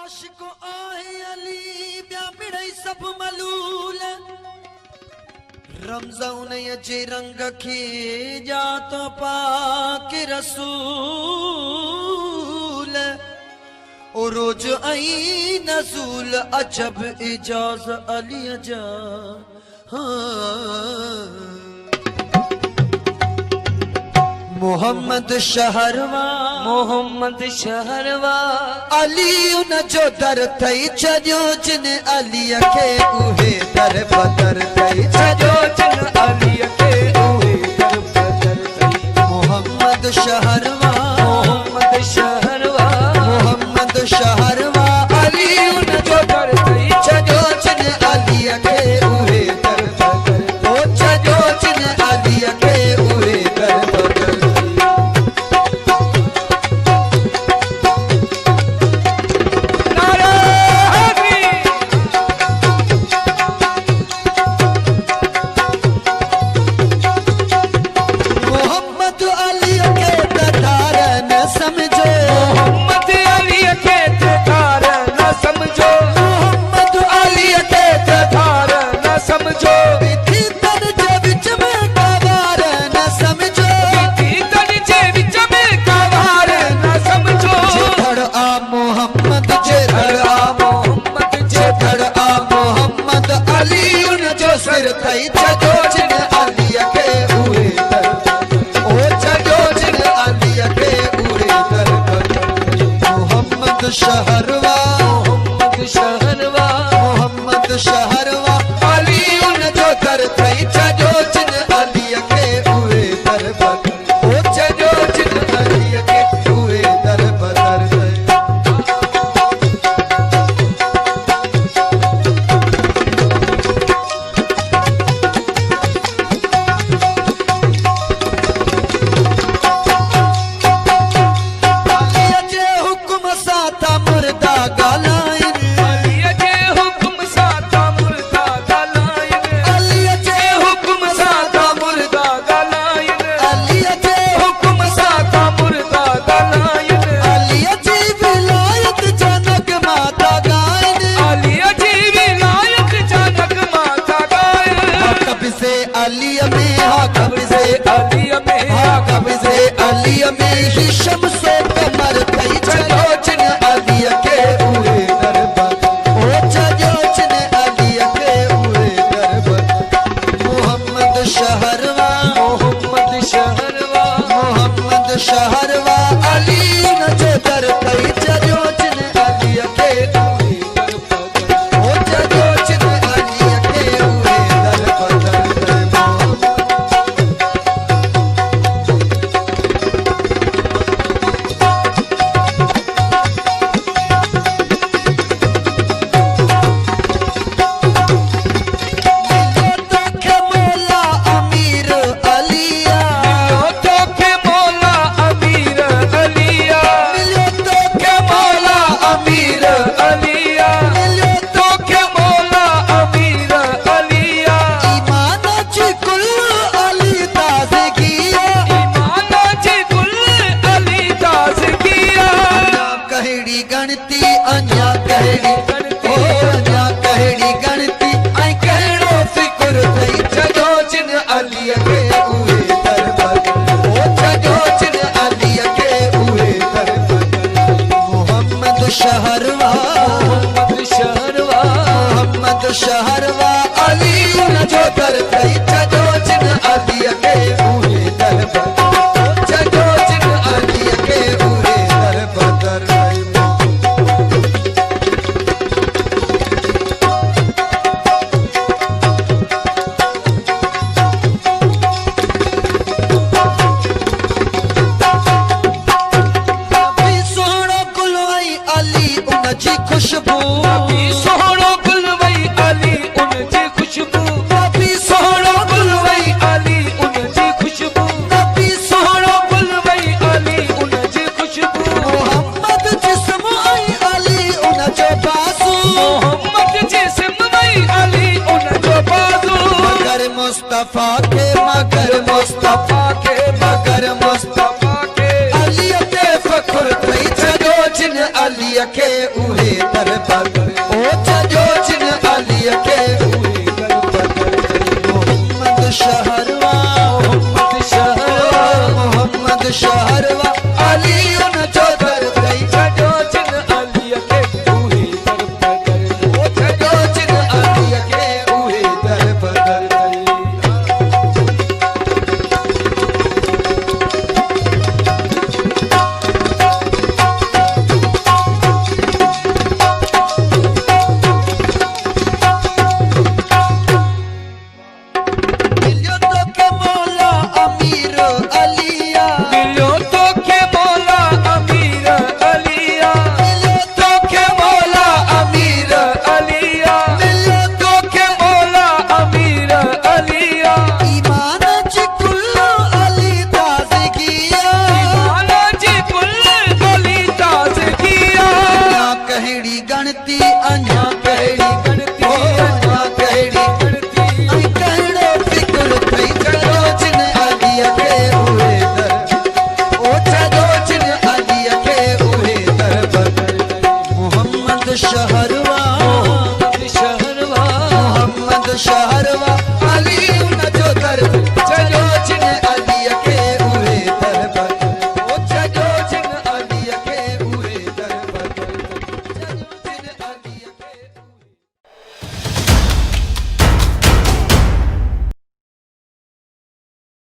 आशिको आहे अली ब्या मिड़ई सब मलूल रमज़ान जे रंग खे जा तो पाक रसूल ओ रोज आई नजूल अजब इजाज अली जा मोहम्मद शहरवा अली उन जो दर थई छॾियो जिन अलीअ खे उहे दर बदर थई छॾियो जिन अलीअ खे उहे दर बदर थई मोहम्मद शहरवा अली उन जो दर थई छॾियो जिन अलीअ खे उहे दर बदर ओ छॾियो जिन अलीअ खे उहे दर बदर शहरवा अली उन जो दर थई छॾियो जिन अलीअ खे उहे दर बदर ओ छॾियो जिन अलीअ खे उहे दर बदर अलीअ जे हुक्म सां था मुर्दा ॻाल्हाइनि अलीअ में ही शम्सो कमर थई छॾियो जिन अलीअ खे उहे दर बदर ओ छॾियो जिन अलीअ खे उहे दर बदर मोहम्मद शहरवा अली उन जो दर थई छॾियो जिन अलीअ खे उहे दर बदर ओ छॾियो जिन अलीअ खे उहे दर बदर शहरवा अली उन जो दर थई छॾियो जिन अलीअ खे उहे दर बदर छॾियो जिन अलीअ खे उहे दर बदर सोहणो गुल वई अली उन जी खुशबू मुस्तफा के अली ते फखुर थई छॾियो जिन अलीअ अलीअ खे उहे दर बदर ओ सॼो जिन अलीअ खे उहे दर बदर मोहम्मद शहरवा मोहम्मद शहरवा